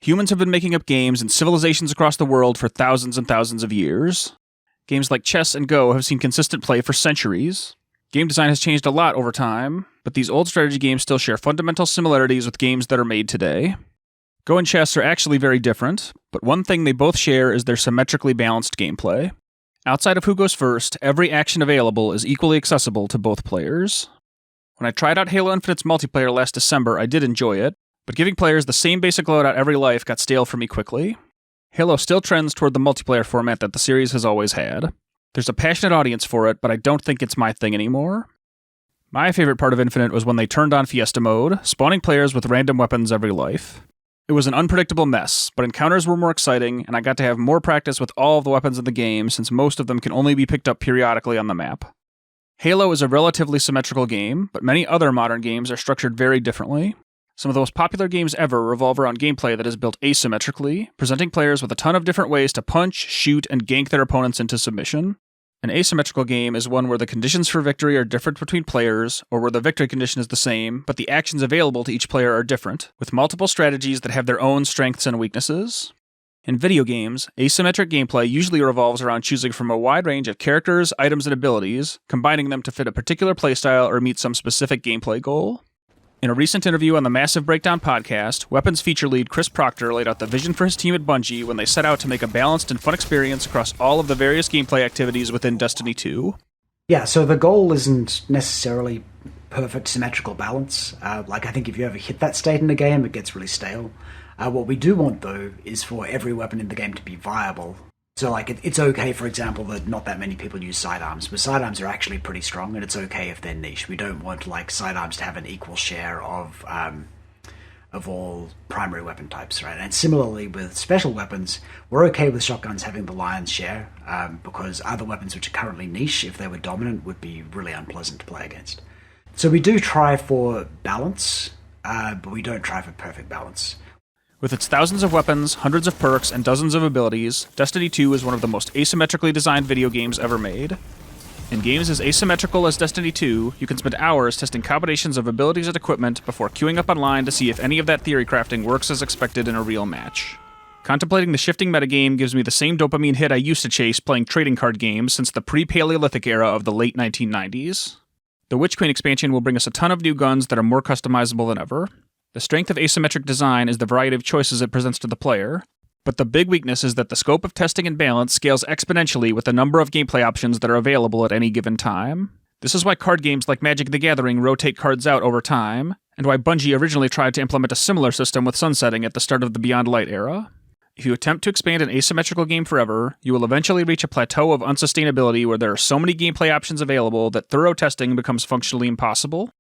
Humans have been making up games in civilizations across the world for thousands and thousands of years. Games like chess and Go have seen consistent play for centuries. Game design has changed a lot over time, but these old strategy games still share fundamental similarities with games that are made today. Go and chess are actually very different, but one thing they both share is their symmetrically balanced gameplay. Outside of who goes first, every action available is equally accessible to both players. When I tried out Halo Infinite's multiplayer last December, I did enjoy it, but giving players the same basic loadout every life got stale for me quickly. Halo still trends toward the multiplayer format that the series has always had. There's a passionate audience for it, but I don't think it's my thing anymore. My favorite part of Infinite was when they turned on Fiesta mode, spawning players with random weapons every life. It was an unpredictable mess, but encounters were more exciting, and I got to have more practice with all of the weapons in the game since most of them can only be picked up periodically on the map. Halo is a relatively symmetrical game, but many other modern games are structured very differently. Some of the most popular games ever revolve around gameplay that is built asymmetrically, presenting players with a ton of different ways to punch, shoot, and gank their opponents into submission. An asymmetrical game is one where the conditions for victory are different between players, or where the victory condition is the same, but the actions available to each player are different, with multiple strategies that have their own strengths and weaknesses. In video games, asymmetric gameplay usually revolves around choosing from a wide range of characters, items, and abilities, combining them to fit a particular playstyle or meet some specific gameplay goal. In a recent interview on the Massive Breakdown podcast, Weapons feature lead Chris Proctor laid out the vision for his team at Bungie when they set out to make a balanced and fun experience across all of the various gameplay activities within Destiny 2. Yeah, so the goal isn't necessarily perfect symmetrical balance. I think if you ever hit that state in the game, it gets really stale. What we do want, though, is for every weapon in the game to be viable. So, it's okay, for example, that not that many people use sidearms, but sidearms are actually pretty strong, and it's okay if they're niche. We don't want, sidearms to have an equal share of all primary weapon types, right? And similarly, with special weapons, we're okay with shotguns having the lion's share, because other weapons which are currently niche, if they were dominant, would be really unpleasant to play against. So we do try for balance, but we don't try for perfect balance. With its thousands of weapons, hundreds of perks, and dozens of abilities, Destiny 2 is one of the most asymmetrically designed video games ever made. In games as asymmetrical as Destiny 2, you can spend hours testing combinations of abilities and equipment before queuing up online to see if any of that theory crafting works as expected in a real match. Contemplating the shifting metagame gives me the same dopamine hit I used to chase playing trading card games since the pre-Paleolithic era of the late 1990s. The Witch Queen expansion will bring us a ton of new guns that are more customizable than ever. The strength of asymmetric design is the variety of choices it presents to the player, but the big weakness is that the scope of testing and balance scales exponentially with the number of gameplay options that are available at any given time. This is why card games like Magic the Gathering rotate cards out over time, and why Bungie originally tried to implement a similar system with sunsetting at the start of the Beyond Light era. If you attempt to expand an asymmetrical game forever, you will eventually reach a plateau of unsustainability where there are so many gameplay options available that thorough testing becomes functionally impossible.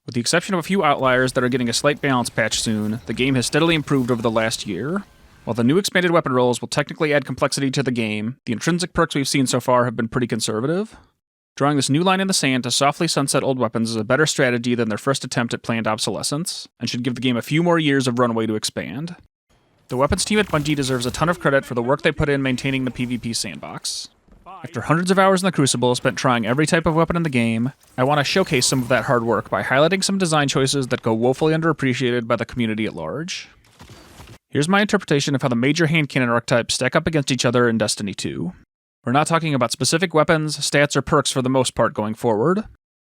With the exception of a few outliers that are getting a slight balance patch soon, the game has steadily improved over the last year. While the new expanded weapon rolls will technically add complexity to the game, the intrinsic perks we've seen so far have been pretty conservative. Drawing this new line in the sand to softly sunset old weapons is a better strategy than their first attempt at planned obsolescence, and should give the game a few more years of runway to expand. The weapons team at Bungie deserves a ton of credit for the work they put in maintaining the PvP sandbox. After hundreds of hours in the Crucible spent trying every type of weapon in the game, I want to showcase some of that hard work by highlighting some design choices that go woefully underappreciated by the community at large. Here's my interpretation of how the major hand cannon archetypes stack up against each other in Destiny 2. We're not talking about specific weapons, stats, or perks for the most part going forward.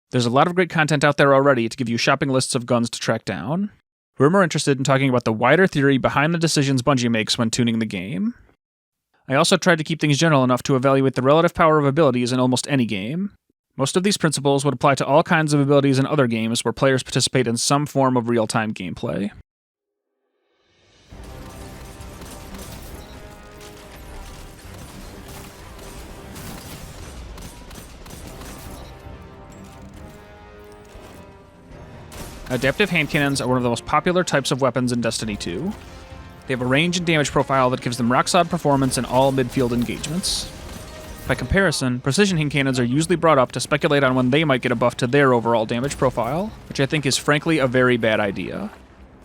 There's a lot of great content out there already to give you shopping lists of guns to track down. We're more interested in talking about the wider theory behind the decisions Bungie makes when tuning the game. I also tried to keep things general enough to evaluate the relative power of abilities in almost any game. Most of these principles would apply to all kinds of abilities in other games where players participate in some form of real-time gameplay. Adaptive hand cannons are one of the most popular types of weapons in Destiny 2. They have a range and damage profile that gives them rock-solid performance in all midfield engagements. By comparison, precision hand cannons are usually brought up to speculate on when they might get a buff to their overall damage profile, which I think is frankly a very bad idea.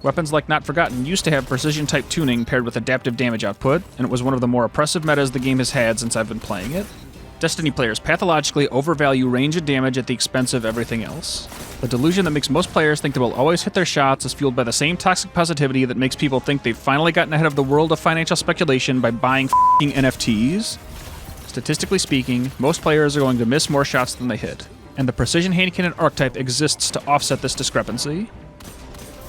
Weapons like Not Forgotten used to have precision-type tuning paired with adaptive damage output, and it was one of the more oppressive metas the game has had since I've been playing it. Destiny players pathologically overvalue range and damage at the expense of everything else. The delusion that makes most players think they will always hit their shots is fueled by the same toxic positivity that makes people think they've finally gotten ahead of the world of financial speculation by buying f***ing NFTs. Statistically speaking, most players are going to miss more shots than they hit, and the precision hand cannon archetype exists to offset this discrepancy.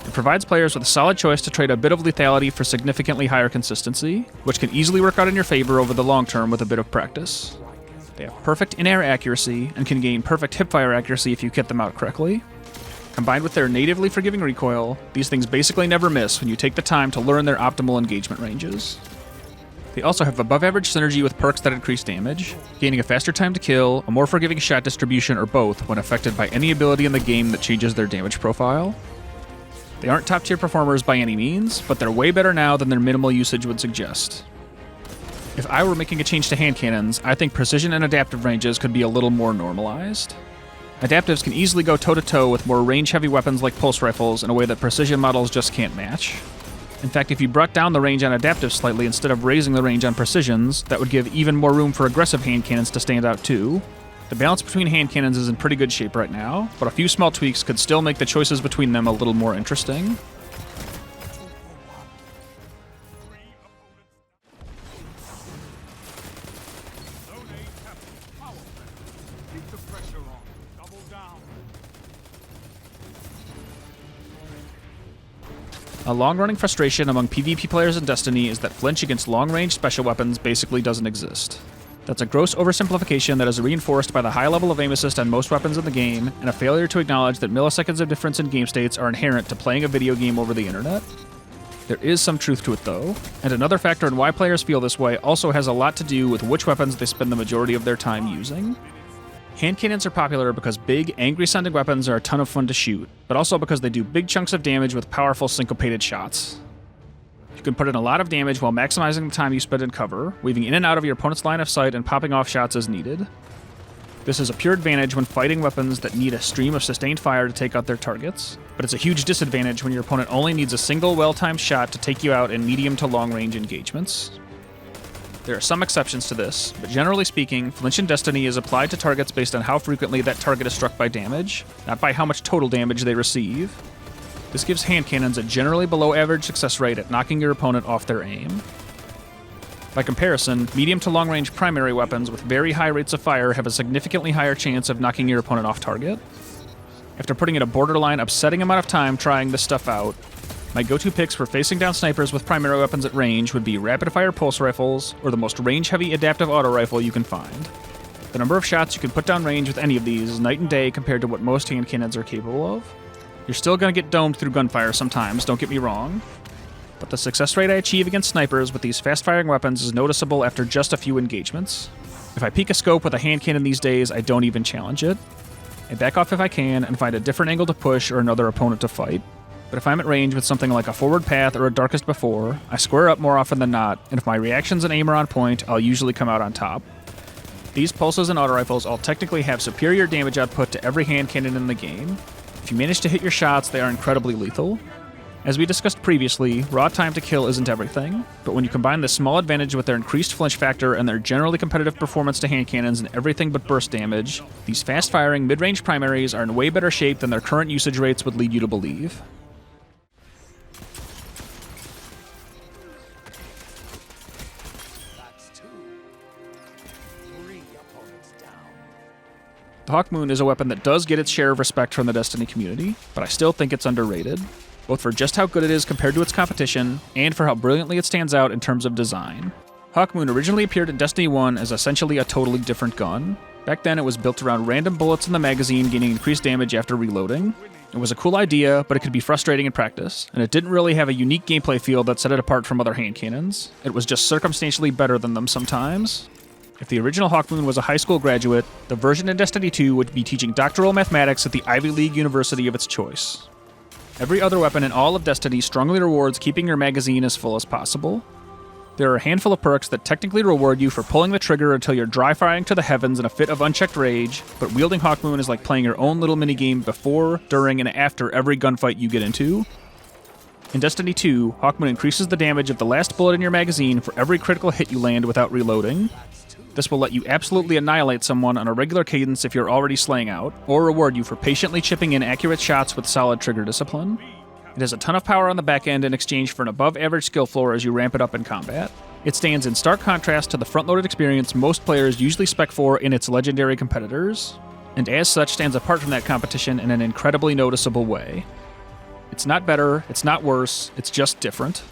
It provides players with a solid choice to trade a bit of lethality for significantly higher consistency, which can easily work out in your favor over the long term with a bit of practice. They have perfect in-air accuracy and can gain perfect hipfire accuracy if you kit them out correctly. Combined with their natively forgiving recoil, these things basically never miss when you take the time to learn their optimal engagement ranges. They also have above-average synergy with perks that increase damage, gaining a faster time to kill, a more forgiving shot distribution, or both when affected by any ability in the game that changes their damage profile. They aren't top-tier performers by any means, but they're way better now than their minimal usage would suggest. If I were making a change to hand cannons, I think precision and adaptive ranges could be a little more normalized. Adaptives can easily go toe-to-toe with more range-heavy weapons like pulse rifles in a way that precision models just can't match. In fact, if you brought down the range on adaptives slightly instead of raising the range on precisions, that would give even more room for aggressive hand cannons to stand out too. The balance between hand cannons is in pretty good shape right now, but a few small tweaks could still make the choices between them a little more interesting. A long-running frustration among PvP players in Destiny is that flinch against long-range special weapons basically doesn't exist. That's a gross oversimplification that is reinforced by the high level of aim assist on most weapons in the game, and a failure to acknowledge that milliseconds of difference in game states are inherent to playing a video game over the internet. There is some truth to it though, and another factor in why players feel this way also has a lot to do with which weapons they spend the majority of their time using. Hand cannons are popular because big, angry-sounding weapons are a ton of fun to shoot, but also because they do big chunks of damage with powerful syncopated shots. You can put in a lot of damage while maximizing the time you spend in cover, weaving in and out of your opponent's line of sight and popping off shots as needed. This is a pure advantage when fighting weapons that need a stream of sustained fire to take out their targets, but it's a huge disadvantage when your opponent only needs a single well-timed shot to take you out in medium to long-range engagements. There are some exceptions to this, but generally speaking, flinch in Destiny is applied to targets based on how frequently that target is struck by damage, not by how much total damage they receive. This gives hand cannons a generally below average success rate at knocking your opponent off their aim. By comparison, medium to long range primary weapons with very high rates of fire have a significantly higher chance of knocking your opponent off target. After putting in a borderline upsetting amount of time trying this stuff out, my go-to picks for facing down snipers with primary weapons at range would be rapid-fire pulse rifles, or the most range-heavy adaptive auto rifle you can find. The number of shots you can put down range with any of these is night and day compared to what most hand cannons are capable of. You're still going to get domed through gunfire sometimes, don't get me wrong, but the success rate I achieve against snipers with these fast-firing weapons is noticeable after just a few engagements. If I peek a scope with a hand cannon these days, I don't even challenge it. I back off if I can and find a different angle to push or another opponent to fight. But if I'm at range with something like a forward path or a darkest before, I square up more often than not, and if my reactions and aim are on point, I'll usually come out on top. These pulses and auto rifles all technically have superior damage output to every hand cannon in the game. If you manage to hit your shots, they are incredibly lethal. As we discussed previously, raw time to kill isn't everything, but when you combine this small advantage with their increased flinch factor and their generally competitive performance to hand cannons and everything but burst damage, these fast-firing mid-range primaries are in way better shape than their current usage rates would lead you to believe. The Hawkmoon is a weapon that does get its share of respect from the Destiny community, but I still think it's underrated, both for just how good it is compared to its competition, and for how brilliantly it stands out in terms of design. Hawkmoon originally appeared in Destiny 1 as essentially a totally different gun. Back then it was built around random bullets in the magazine gaining increased damage after reloading. It was a cool idea, but it could be frustrating in practice, and it didn't really have a unique gameplay feel that set it apart from other hand cannons. It was just circumstantially better than them sometimes. If the original Hawkmoon was a high school graduate, the version in Destiny 2 would be teaching doctoral mathematics at the Ivy League university of its choice. Every other weapon in all of Destiny strongly rewards keeping your magazine as full as possible. There are a handful of perks that technically reward you for pulling the trigger until you're dry-firing to the heavens in a fit of unchecked rage, but wielding Hawkmoon is like playing your own little minigame before, during, and after every gunfight you get into. In Destiny 2, Hawkmoon increases the damage of the last bullet in your magazine for every critical hit you land without reloading. This will let you absolutely annihilate someone on a regular cadence if you're already slaying out, or reward you for patiently chipping in accurate shots with solid trigger discipline. It has a ton of power on the back end in exchange for an above-average skill floor as you ramp it up in combat. It stands in stark contrast to the front-loaded experience most players usually spec for in its legendary competitors, and as such stands apart from that competition in an incredibly noticeable way. It's not better, it's not worse, it's just different.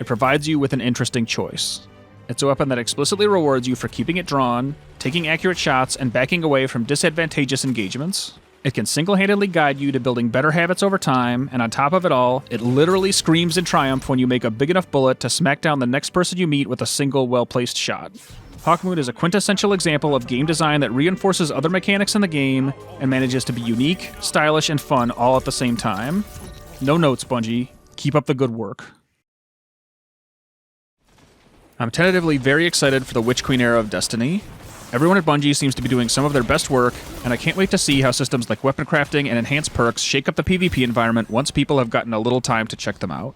It provides you with an interesting choice. It's a weapon that explicitly rewards you for keeping it drawn, taking accurate shots, and backing away from disadvantageous engagements. It can single-handedly guide you to building better habits over time, and on top of it all, it literally screams in triumph when you make a big enough bullet to smack down the next person you meet with a single well-placed shot. Hawkmoon is a quintessential example of game design that reinforces other mechanics in the game and manages to be unique, stylish, and fun all at the same time. No notes, Bungie. Keep up the good work. I'm tentatively very excited for the Witch Queen era of Destiny. Everyone at Bungie seems to be doing some of their best work, and I can't wait to see how systems like weapon crafting and enhanced perks shake up the PvP environment once people have gotten a little time to check them out.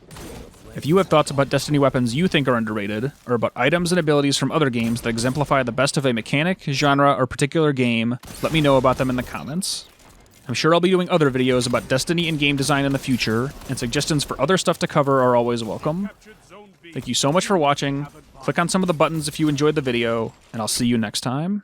If you have thoughts about Destiny weapons you think are underrated, or about items and abilities from other games that exemplify the best of a mechanic, genre, or particular game, let me know about them in the comments. I'm sure I'll be doing other videos about Destiny and game design in the future, and suggestions for other stuff to cover are always welcome. Thank you so much for watching. Click on some of the buttons if you enjoyed the video, and I'll see you next time.